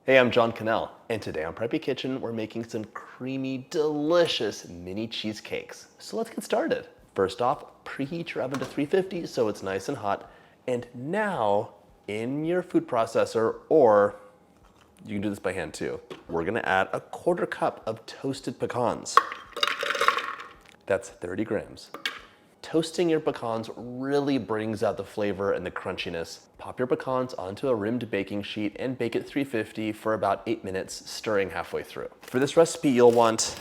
Hey, I'm John Cannell, and today on Preppy Kitchen, we're making some creamy, delicious mini cheesecakes. So let's get started. First off, preheat your oven to 350 so it's nice and hot. And now, in your food processor, or you can do this by hand too, we're gonna add a 1/4 cup of toasted pecans. That's 30 grams. Toasting your pecans really brings out the flavor and the crunchiness. Pop your pecans onto a rimmed baking sheet and bake at 350 for about 8 minutes, stirring halfway through. For this recipe, you'll want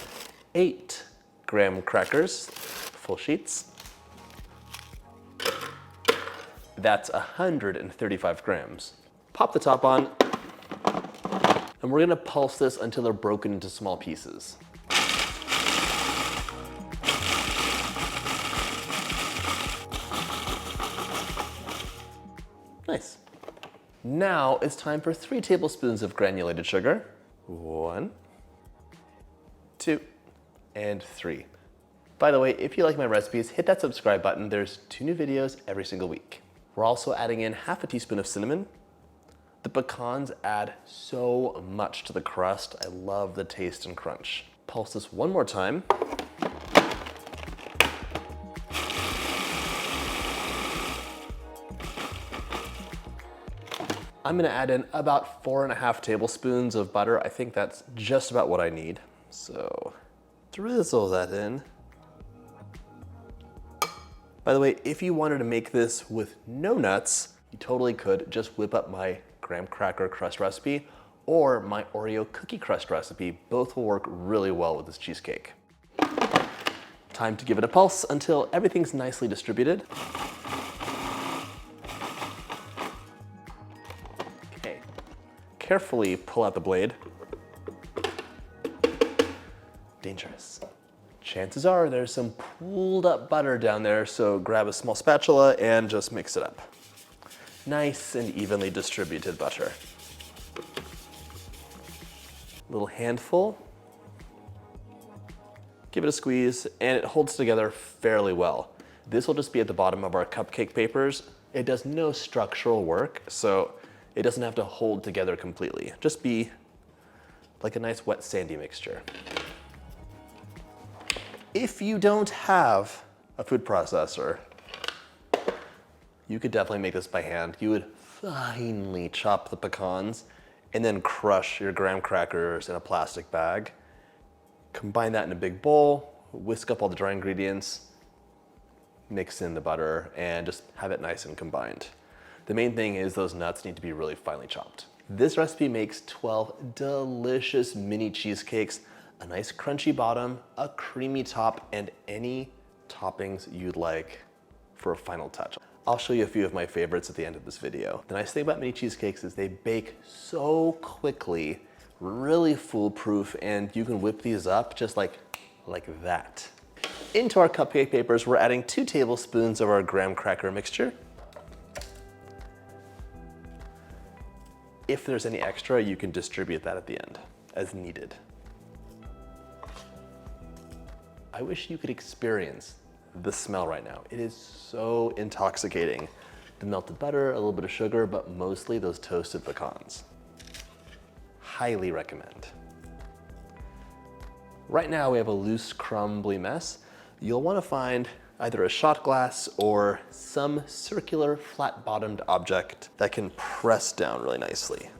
8 graham crackers, full sheets. That's 135 grams. Pop the top on, and we're gonna pulse this until they're broken into small pieces. Nice. Now it's time for 3 tablespoons of granulated sugar. 1, 2, and 3. By the way, if you like my recipes, hit that subscribe button. There's 2 new videos every single week. We're also adding in 1/2 teaspoon of cinnamon. The pecans add so much to the crust. I love the taste and crunch. Pulse this one more time. I'm gonna add in about 4.5 tablespoons of butter. I think that's just about what I need. So drizzle that in. By the way, if you wanted to make this with no nuts, you totally could. Just whip up my graham cracker crust recipe or my Oreo cookie crust recipe. Both will work really well with this cheesecake. Time to give it a pulse until everything's nicely distributed. Okay, carefully pull out the blade. Dangerous. Chances are there's some pooled up butter down there, so grab a small spatula and just mix it up. Nice and evenly distributed butter. A little handful. Give it a squeeze, and it holds together fairly well. This will just be at the bottom of our cupcake papers. It does no structural work, so it doesn't have to hold together completely. Just be like a nice wet sandy mixture. If you don't have a food processor, you could definitely make this by hand. You would finely chop the pecans and then crush your graham crackers in a plastic bag. Combine that in a big bowl, whisk up all the dry ingredients, mix in the butter, and just have it nice and combined. The main thing is those nuts need to be really finely chopped. This recipe makes 12 delicious mini cheesecakes, a nice crunchy bottom, a creamy top, and any toppings you'd like for a final touch. I'll show you a few of my favorites at the end of this video. The nice thing about mini cheesecakes is they bake so quickly, really foolproof, and you can whip these up just like that. Into our cupcake papers, we're adding 2 tablespoons of our graham cracker mixture. If there's any extra, you can distribute that at the end as needed. I wish you could experience the smell right now. It is so intoxicating. The melted butter, a little bit of sugar, but mostly those toasted pecans. Highly recommend. Right now we have a loose, crumbly mess. You'll want to find either a shot glass or some circular, flat-bottomed object that can press down really nicely.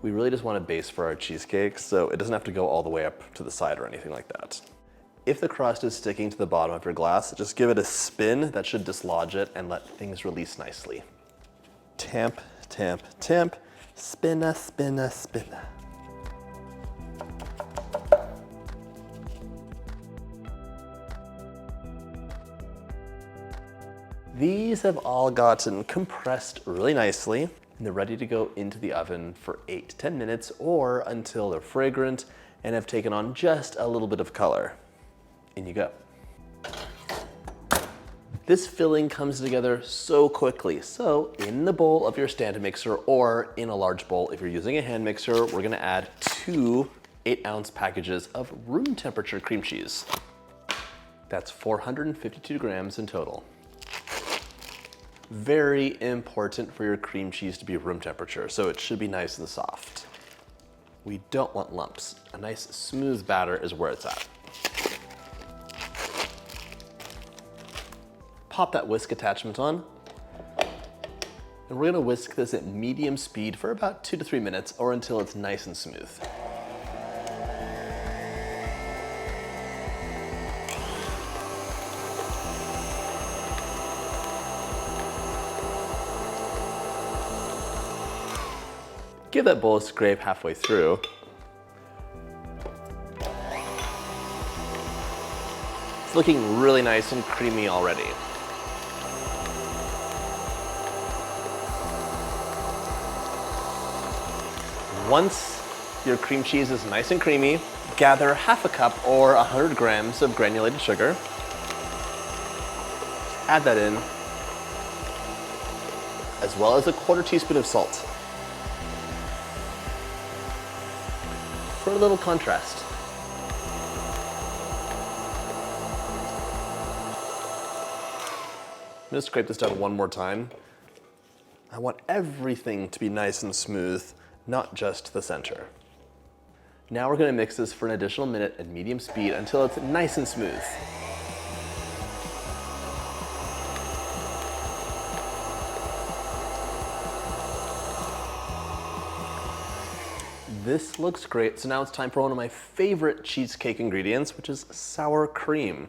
We really just want a base for our cheesecake, so it doesn't have to go all the way up to the side or anything like that. If the crust is sticking to the bottom of your glass, just give it a spin. That should dislodge it and let things release nicely. Tamp, tamp, tamp, spinna, spinna, spinna. These have all gotten compressed really nicely, and they're ready to go into the oven for 8 to 10 minutes or until they're fragrant and have taken on just a little bit of color. In you go. This filling comes together so quickly. So in the bowl of your stand mixer or in a large bowl, if you're using a hand mixer, we're gonna add 2 8-ounce packages of room temperature cream cheese. That's 452 grams in total. Very important for your cream cheese to be room temperature, so it should be nice and soft. We don't want lumps. A nice smooth batter is where it's at. Pop that whisk attachment on. And we're gonna whisk this at medium speed for about 2 to 3 minutes or until it's nice and smooth. Give that bowl a scrape halfway through. It's looking really nice and creamy already. Once your cream cheese is nice and creamy, gather half a cup or 100 grams of granulated sugar. Add that in, as well as a 1/4 teaspoon of salt. For a little contrast. I'm gonna scrape this down one more time. I want everything to be nice and smooth, not just the center. Now we're gonna mix this for an additional minute at medium speed until it's nice and smooth. This looks great, so now it's time for one of my favorite cheesecake ingredients, which is sour cream.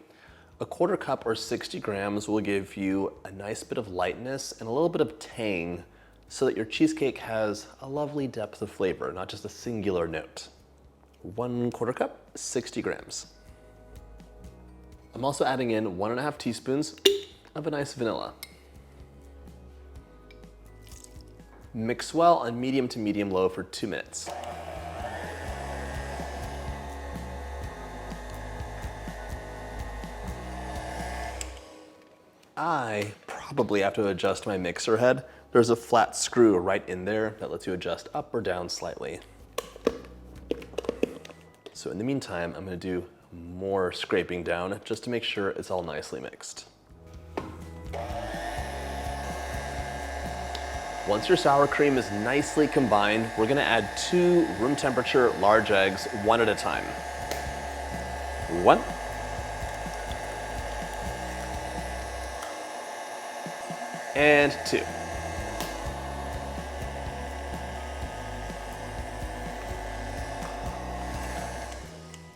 A 1/4 cup or 60 grams will give you a nice bit of lightness and a little bit of tang so that your cheesecake has a lovely depth of flavor, not just a singular note. 1/4 cup, 60 grams. I'm also adding in 1½ teaspoons of a nice vanilla. Mix well on medium to medium-low for 2 minutes. I probably have to adjust my mixer head. There's a flat screw right in there that lets you adjust up or down slightly. So in the meantime, I'm gonna do more scraping down just to make sure it's all nicely mixed. Once your sour cream is nicely combined, we're gonna add 2 room temperature large eggs, one at a time. 1. And 2.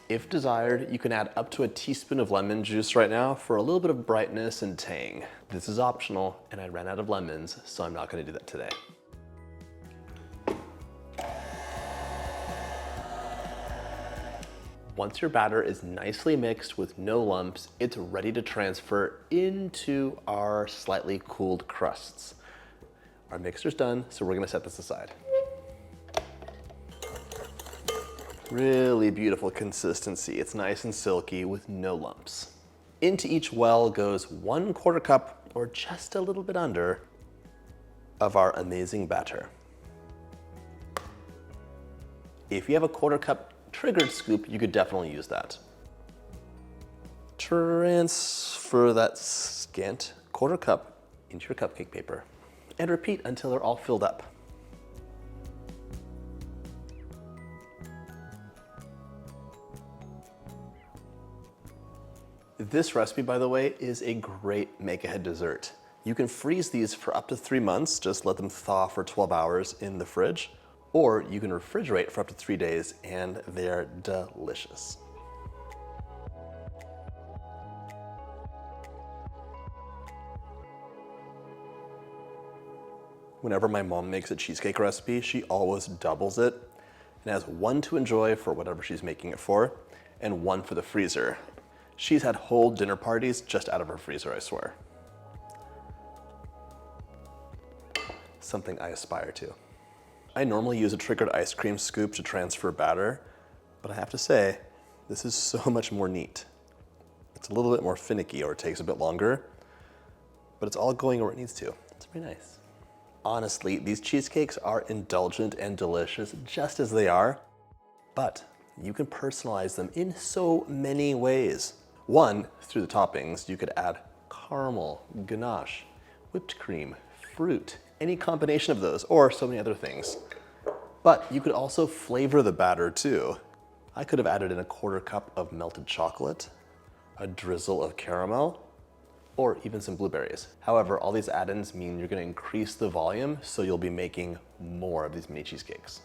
If desired, you can add up to a teaspoon of lemon juice right now for a little bit of brightness and tang. This is optional, and I ran out of lemons, so I'm not gonna do that today. Once your batter is nicely mixed with no lumps, it's ready to transfer into our slightly cooled crusts. Our mixer's done, so we're gonna set this aside. Really beautiful consistency. It's nice and silky with no lumps. Into each well goes 1/4 cup, or just a little bit under, of our amazing batter. If you have a 1/4 cup triggered scoop, you could definitely use that. Transfer that scant 1/4 cup into your cupcake paper and repeat until they're all filled up. This recipe, by the way, is a great make-ahead dessert. You can freeze these for up to 3 months, just let them thaw for 12 hours in the fridge, or you can refrigerate for up to 3 days and they're delicious. Whenever my mom makes a cheesecake recipe, she always doubles it and has 1 to enjoy for whatever she's making it for and 1 for the freezer. She's had whole dinner parties just out of her freezer, I swear. Something I aspire to. I normally use a triggered ice cream scoop to transfer batter, but I have to say, this is so much more neat. It's a little bit more finicky, or it takes a bit longer, but it's all going where it needs to. It's very nice. Honestly, these cheesecakes are indulgent and delicious just as they are, but you can personalize them in so many ways. 1, through the toppings, you could add caramel, ganache, whipped cream, fruit, any combination of those, or so many other things. But you could also flavor the batter too. I could have added in a 1/4 cup of melted chocolate, a drizzle of caramel, or even some blueberries. However, all these add-ins mean you're gonna increase the volume, so you'll be making more of these mini cheesecakes.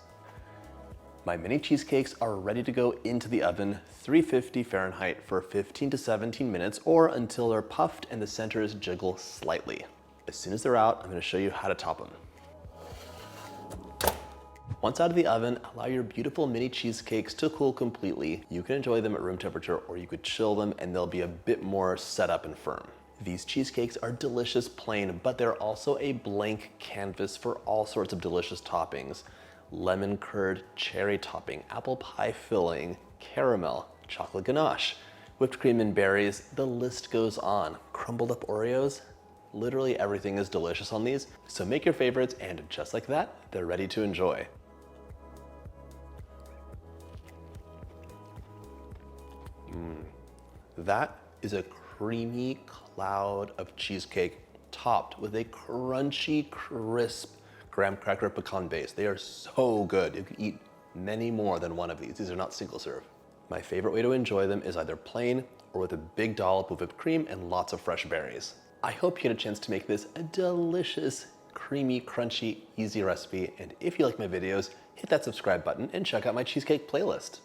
My mini cheesecakes are ready to go into the oven, 350 Fahrenheit for 15 to 17 minutes, or until they're puffed and the centers jiggle slightly. As soon as they're out, I'm gonna show you how to top them. Once out of the oven, allow your beautiful mini cheesecakes to cool completely. You can enjoy them at room temperature, or you could chill them and they'll be a bit more set up and firm. These cheesecakes are delicious plain, but they're also a blank canvas for all sorts of delicious toppings. Lemon curd, cherry topping, apple pie filling, caramel, chocolate ganache, whipped cream and berries, the list goes on. Crumbled up Oreos, literally everything is delicious on these. So make your favorites, and just like that, they're ready to enjoy. That is a creamy cloud of cheesecake topped with a crunchy, crisp graham cracker pecan base. They are so good. You could eat many more than one of these. These are not single serve. My favorite way to enjoy them is either plain or with a big dollop of whipped cream and lots of fresh berries. I hope you get a chance to make this a delicious, creamy, crunchy, easy recipe. And if you like my videos, hit that subscribe button and check out my cheesecake playlist.